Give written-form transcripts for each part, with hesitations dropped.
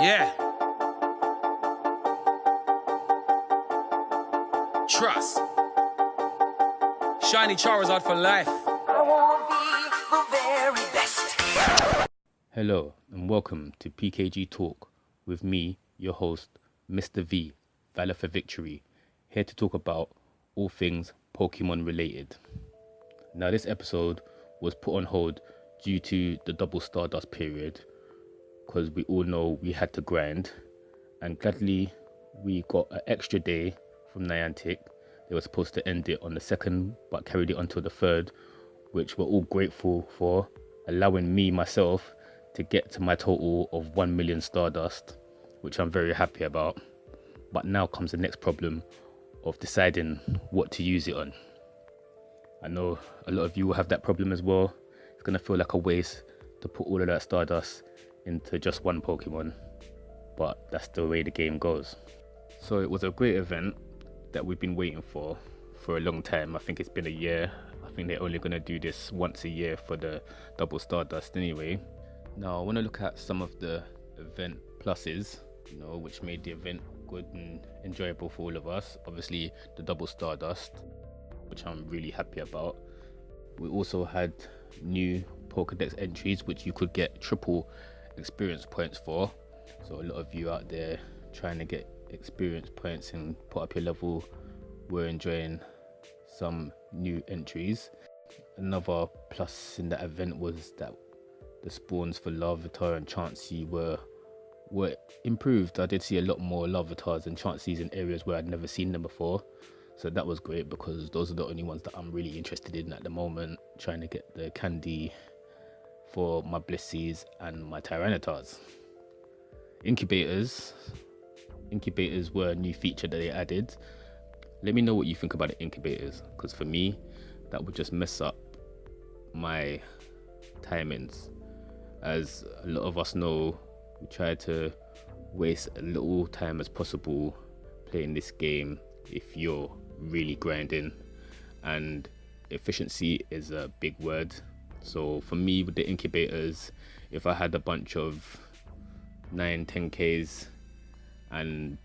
Yeah. Trust. Shiny Charizard for life. I wanna be the very best. Hello and welcome to PKG Talk with me, your host, Mr. V, VALOR for Victory, here to talk about all things Pokemon related. Now this episode was put on hold due to the double Stardust period because we all know we had to grind, and gladly we got an extra day from Niantic. They were supposed to end it on the 2nd but carried it until the 3rd, which we're all grateful for, allowing me myself to get to my total of 1 million Stardust, which I'm very happy about. But now comes the next problem of deciding what to use it on. I know a lot of you will have that problem as well. It's going to feel like a waste to put all of that Stardust into just one Pokemon, but that's the way the game goes. So it was a great event that we've been waiting for a long time. I think it's been a year. I think they're only going to do this once a year for the double Stardust anyway. Now I want to look at some of the event pluses, which made the event good and enjoyable for all of us. Obviously the double Stardust, which I'm really happy about. We also had new Pokedex entries which you could get triple experience points for. So a lot of you out there trying to get experience points and put up your level were enjoying some new entries. Another plus in that event was that the spawns for Larvitar and Chansey were improved. I did see a lot more Larvitars and Chanseys in areas where I'd never seen them before, so that was great because those are the only ones that I'm really interested in at the moment, trying to get the candy for my Blissies and my Tyrannitars. Incubators were a new feature that they added. Let me know what you think about the incubators, because for me that would just mess up my timings. As a lot of us know, we try to waste as little time as possible playing this game if you're really grinding, and efficiency is a big word. So for me with the incubators, if I had a bunch of 9-10Ks and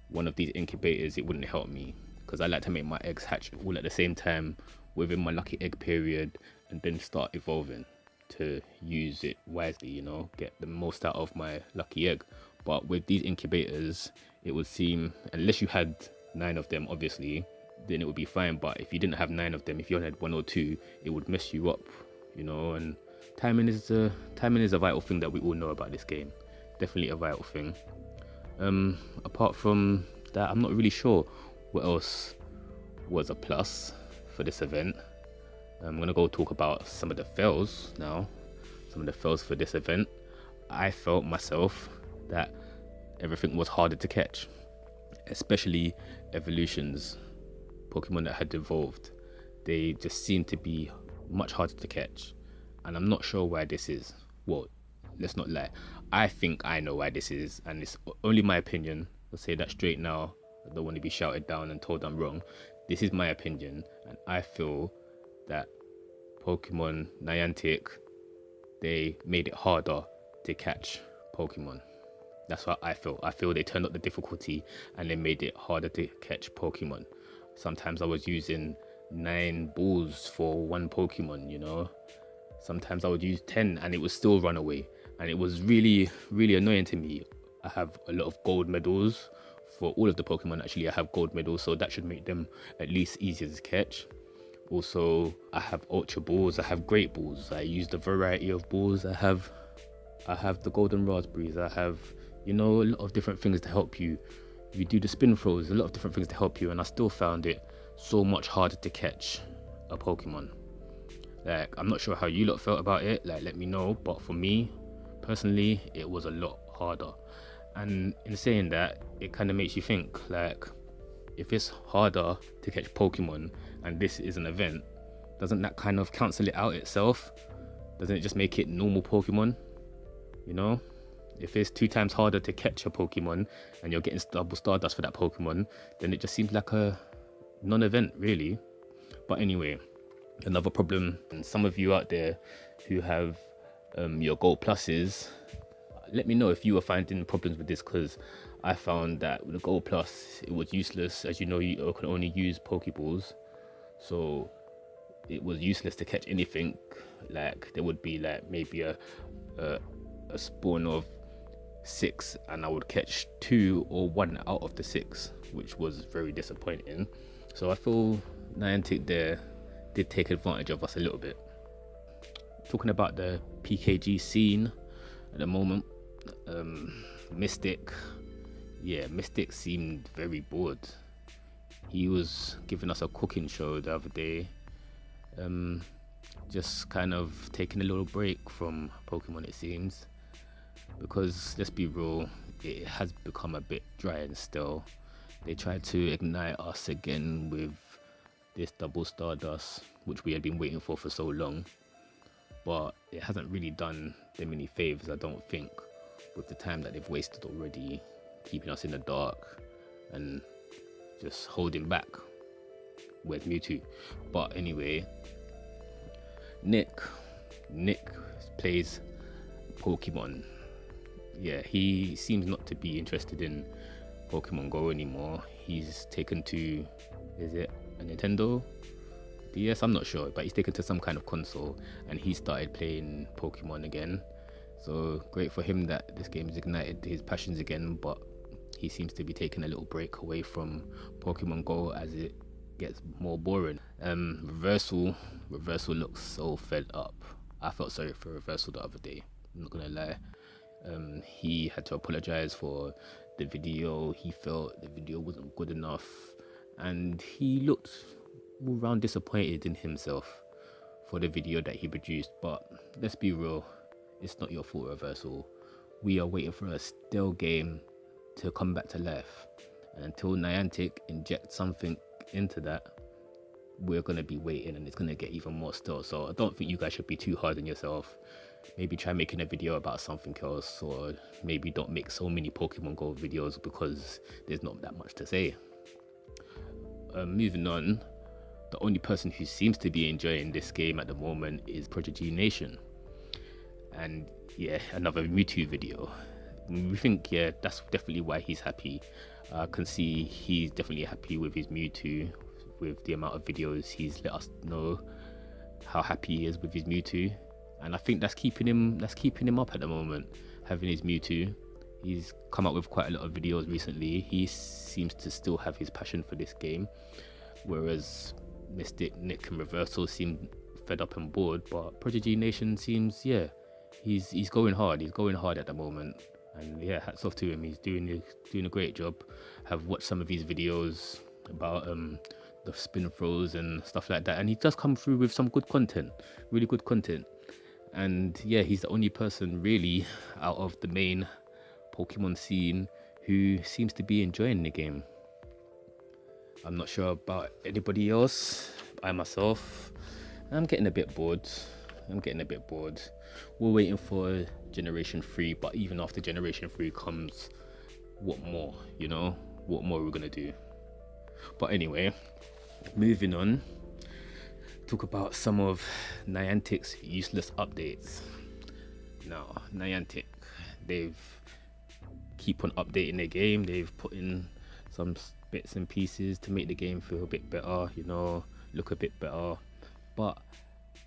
one of these incubators, it wouldn't help me because I like to make my eggs hatch all at the same time within my lucky egg period and then start evolving to use it wisely, get the most out of my lucky egg. But with these incubators, it would seem, unless you had 9 of them obviously, then it would be fine. But if you didn't have 9 of them, if you only had 1 or 2, it would mess you up, and timing is a vital thing that we all know about this game. Definitely a vital thing. Apart from that, I'm not really sure what else was a plus for this event. I'm going to go talk about some of the fails now. Some of the fails for this event. I felt myself that everything was harder to catch, especially evolutions, Pokemon that had evolved. They just seemed to be much harder to catch, and I'm not sure why this is. Well, let's not lie, I think I know why this is, and it's only my opinion. I'll say that straight now. I don't want to be shouted down and told I'm wrong. This is my opinion, and I feel that Pokemon Niantic, they made it harder to catch Pokemon. That's what I feel. I feel they turned up the difficulty and they made it harder to catch Pokemon. Sometimes I was using 9 balls for one Pokemon, Sometimes I would use 10 and it would still run away. And it was really, really annoying to me. I have a lot of gold medals for all of the Pokemon. Actually, I have gold medals, so that should make them at least easier to catch. Also, I have Ultra Balls, I have Great Balls. I use the variety of balls. I have the Golden Raspberries. I have, a lot of different things to help you. You do the spin throws, a lot of different things to help you, and I still found it so much harder to catch a Pokemon. Like, I'm not sure how you lot felt about it, let me know, but for me, personally, it was a lot harder. And in saying that, it kind of makes you think, if it's harder to catch Pokemon and this is an event, doesn't that kind of cancel it out itself? Doesn't it just make it normal Pokemon? If it's 2 times harder to catch a Pokemon and you're getting double Stardust for that Pokemon, then it just seems like a non-event really. But anyway, another problem, and some of you out there who have your gold pluses, let me know if you were finding problems with this, because I found that with the Gold Plus, it was useless. As you know, you can only use Pokeballs, so it was useless to catch anything. Like there would be like maybe a spawn of 6, and I would catch 2 or 1 out of the 6, which was very disappointing. So I feel Niantic there did take advantage of us a little bit. Talking about the PKG scene at the moment, Mystic seemed very bored. He was giving us a cooking show the other day, just kind of taking a little break from Pokemon, it seems, because let's be real, it has become a bit dry and still. They tried to ignite us again with this double Stardust, which we had been waiting for so long, but it hasn't really done them any favors, I don't think, with the time that they've wasted already, keeping us in the dark and just holding back with Mewtwo. But anyway, Nick plays Pokemon. Yeah, he seems not to be interested in Pokemon Go anymore. He's taken to, is it a Nintendo DS? I'm not sure, but he's taken to some kind of console and he started playing Pokemon again. So great for him that this game has ignited his passions again, but he seems to be taking a little break away from Pokemon Go as it gets more boring. Reversal looks so fed up. I felt sorry for Reversal the other day, I'm not gonna lie. He had to apologize for the video. He felt the video wasn't good enough, and he looked all round disappointed in himself for the video that he produced. But let's be real, it's not your fault, Reversal. We are waiting for a still game to come back to life, and until Niantic inject something into that, we're going to be waiting, and it's going to get even more still. So I don't think you guys should be too hard on yourself. Maybe try making a video about something else, or maybe don't make so many Pokemon Go videos because there's not that much to say. Moving on, the only person who seems to be enjoying this game at the moment is Prodigy Nation, and yeah, another Mewtwo video. We think, yeah, that's definitely why he's happy. I can see he's definitely happy with his Mewtwo, with the amount of videos he's let us know how happy he is with his Mewtwo, and I think that's keeping him up at the moment, having his Mewtwo. He's come up with quite a lot of videos recently. He seems to still have his passion for this game, whereas Mystic, Nick and Reversal seem fed up and bored, but Prodigy Nation seems, yeah, he's going hard. He's going hard at the moment, and yeah, hats off to him. He's doing a great job. I've watched some of his videos about the spin throws and stuff like that, and he does come through with some good content, really good content. And yeah, he's the only person really out of the main Pokemon scene who seems to be enjoying the game. I'm not sure about anybody else. I myself, I'm getting a bit bored. We're waiting for Generation 3, but even after Generation 3 comes, what more? You know, what more are we gonna do? But anyway, moving on, talk about some of Niantic's useless updates. Now, Niantic, they've keep on updating their game. They've put in some bits and pieces to make the game feel a bit better, you know, look a bit better. But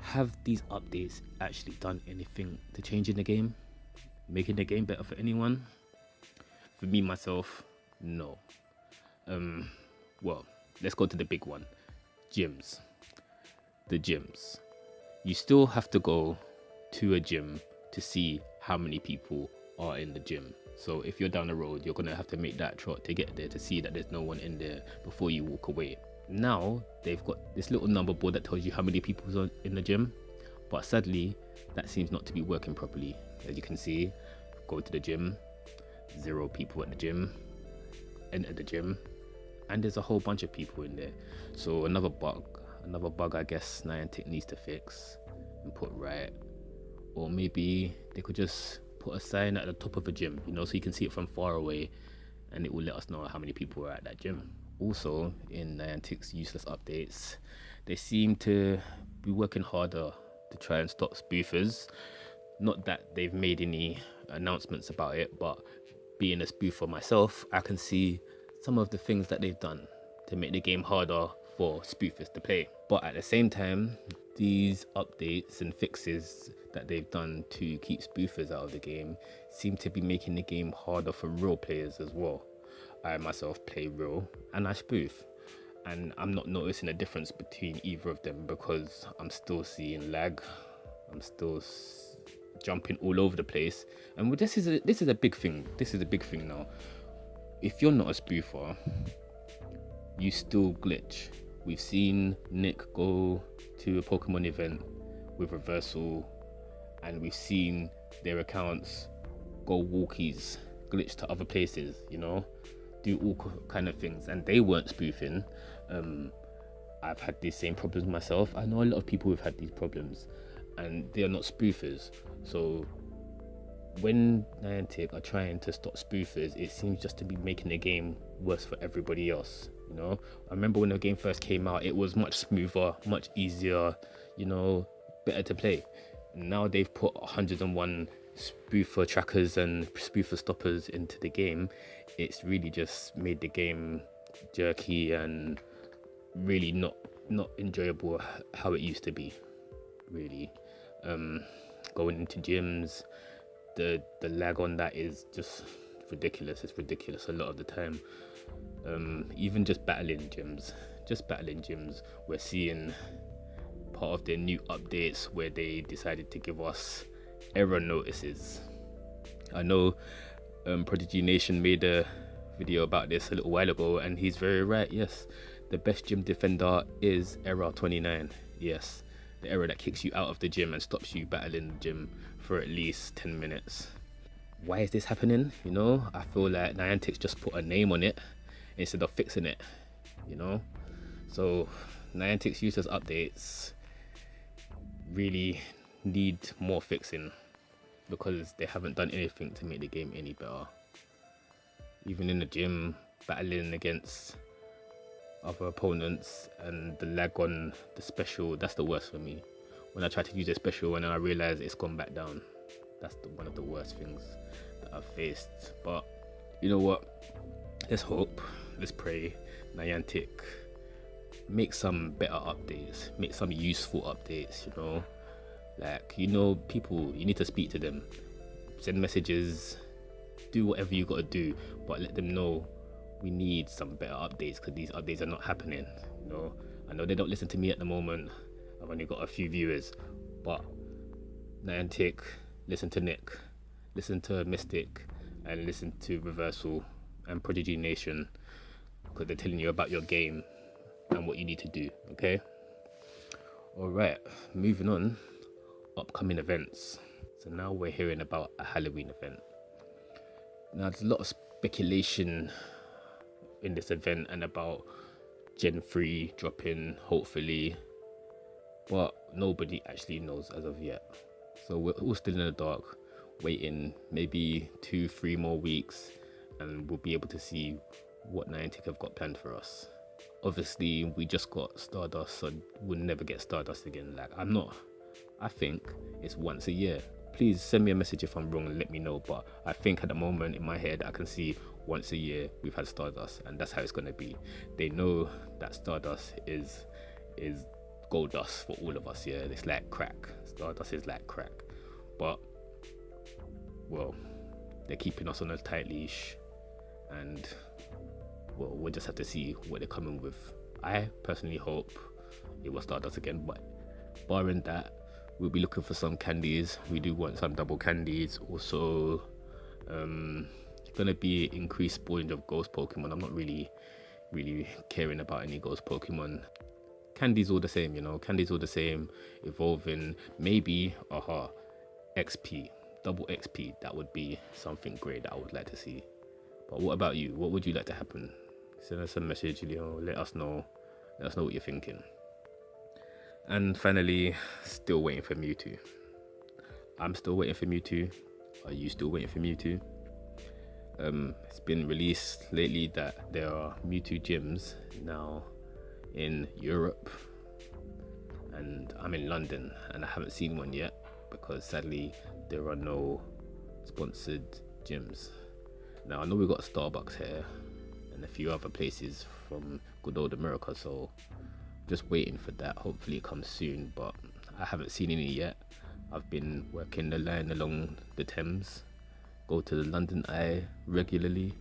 have these updates actually done anything to changing the game, making the game better for anyone? For me, myself, no. Well, let's go to the big one. Gyms. The gyms. You still have to go to a gym to see how many people are in the gym. So if you're down the road, you're gonna have to make that trot to get there to see that there's no one in there before you walk away. Now they've got this little number board that tells you how many people are in the gym, but sadly that seems not to be working properly. As you can see, go to the gym, 0 people at the gym, enter the gym, and there's a whole bunch of people in there. So another bug I guess Niantic needs to fix and put right. Or maybe they could just put a sign at the top of a gym, you know, so you can see it from far away, and it will let us know how many people are at that gym. Also, in Niantic's useless updates, they seem to be working harder to try and stop spoofers. Not that they've made any announcements about it, but being a spoofer myself, I can see some of the things that they've done to make the game harder for spoofers to play. But at the same time, these updates and fixes that they've done to keep spoofers out of the game seem to be making the game harder for real players as well. I myself play real and I spoof, and I'm not noticing a difference between either of them because I'm still seeing lag. I'm still jumping all over the place, and this is a big thing. This is a big thing now. If you're not a spoofer, you still glitch. We've seen Nick go to a Pokemon event with reversal, and we've seen their accounts go walkies, glitch to other places, you know, do all kind of things, and they weren't spoofing. I've had these same problems myself. I know a lot of people who've had these problems, and they are not spoofers. So when Niantic are trying to stop spoofers, it seems just to be making the game worse for everybody else. You know, I remember when the game first came out, it was much smoother, much easier, you know, better to play. Now they've put 101 spoofer trackers and spoofer stoppers into the game. It's really just made the game jerky and really not enjoyable how it used to be, really. Going into gyms, the lag on that is just ridiculous. It's ridiculous a lot of the time. Even just battling gyms, we're seeing part of their new updates where they decided to give us error notices. I know Prodigy Nation made a video about this a little while ago, and he's very right. Yes, the best gym defender is error 29. Yes, the error that kicks you out of the gym and stops you battling the gym for at least 10 minutes. Why is this happening? You know, I feel like Niantic's just put a name on it instead of fixing it, you know. So Niantic's users updates really need more fixing because they haven't done anything to make the game any better. Even in the gym, battling against other opponents and the lag on the special, that's the worst for me. When I try to use a special and then I realize it's gone back down, that's one of the worst things that I've faced. But you know what, let's hope, let's pray Niantic make some better updates, make some useful updates, you know. Like, you know, people, you need to speak to them, send messages, do whatever you gotta do, but let them know we need some better updates because these updates are not happening, you know. I know they don't listen to me at the moment, I've only got a few viewers, but Niantic, listen to Nick, listen to Mystic, and listen to Reversal and Prodigy Nation, because they're telling you about your game and what you need to do, okay? Alright, moving on, upcoming events. So now we're hearing about a Halloween event. Now there's a lot of speculation in this event and about Gen 3 dropping, hopefully, but nobody actually knows as of yet. So we're all still in the dark, waiting maybe 2-3 more weeks, and we'll be able to see what Niantic have got planned for us. Obviously, we just got Stardust, so we'll never get Stardust again. Like, I think it's once a year. Please send me a message if I'm wrong and let me know, but I think at the moment in my head I can see once a year we've had Stardust, and that's how it's going to be. They know that Stardust is gold dust for all of us. Yeah, it's like crack. Stardust is like crack, but well, they're keeping us on a tight leash, and well, we'll just have to see what they're coming with. I personally hope it was Stardust again, but barring that, we'll be looking for some candies. We do want some double candies. Also, gonna be increased spawning of ghost Pokemon. I'm not really caring about any ghost Pokemon. Candies all the same, you know. Candies all the same. Evolving, maybe XP, double XP. That would be something great that I would like to see. But what about you? What would you like to happen? Send us a message, you know. Let us know what you're thinking. And finally, still waiting for Mewtwo. I'm still waiting for Mewtwo. Are you still waiting for Mewtwo? It's been released lately that there are Mewtwo gyms now in Europe, and I'm in London and I haven't seen one yet because sadly there are no sponsored gyms. Now I know we got Starbucks here and a few other places from good old America, so just waiting for that. Hopefully it comes soon, but I haven't seen any yet. I've been working the line along the Thames, go to the London Eye regularly,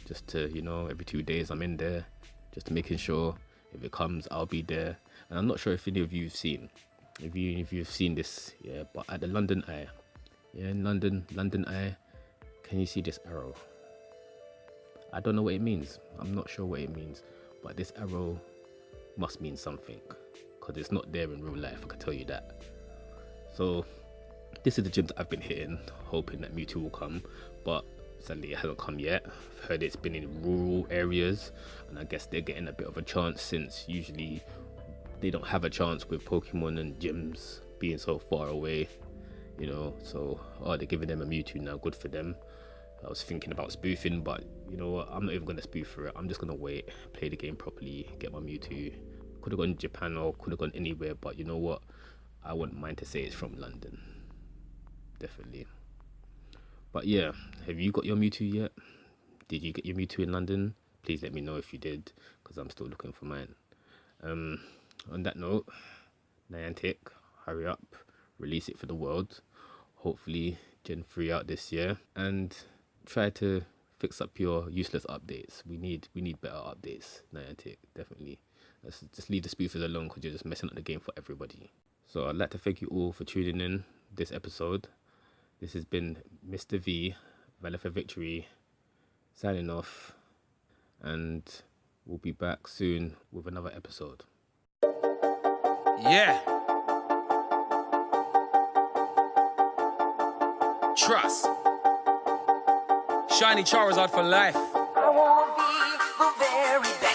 just to, you know, every 2 days I'm in there, just making sure if it comes I'll be there. And I'm not sure if any of you've seen, if you've seen this, yeah, but at the London Eye, yeah, in London Eye, can you see this arrow? I don't know what it means. I'm not sure what it means, but this arrow must mean something, because it's not there in real life, I can tell you that. So this is the gym that I've been hitting, hoping that Mewtwo will come, but sadly it hasn't come yet. I've heard it's been in rural areas, and I guess they're getting a bit of a chance, since usually they don't have a chance with Pokemon and gyms being so far away, you know. So they're giving them a Mewtwo now, good for them. I was thinking about spoofing, but you know what, I'm not even going to spoof for it. I'm just going to wait, play the game properly, get my Mewtwo. Could have gone to Japan or could have gone anywhere, but you know what, I wouldn't mind to say it's from London, definitely. But yeah, have you got your Mewtwo yet? Did you get your Mewtwo in London? Please let me know if you did, because I'm still looking for mine. On that note, Niantic, hurry up, release it for the world. Hopefully Gen 3 out this year, and try to fix up your useless updates. We need better updates, Niantic, definitely. Let's just leave the spoofers alone, because you're just messing up the game for everybody. So I'd like to thank you all for tuning in this episode. This has been Mr. V, Valor for Victory, signing off, and we'll be back soon with another episode. Yeah. Trust. Shiny Charizard for life. I wanna be the very best.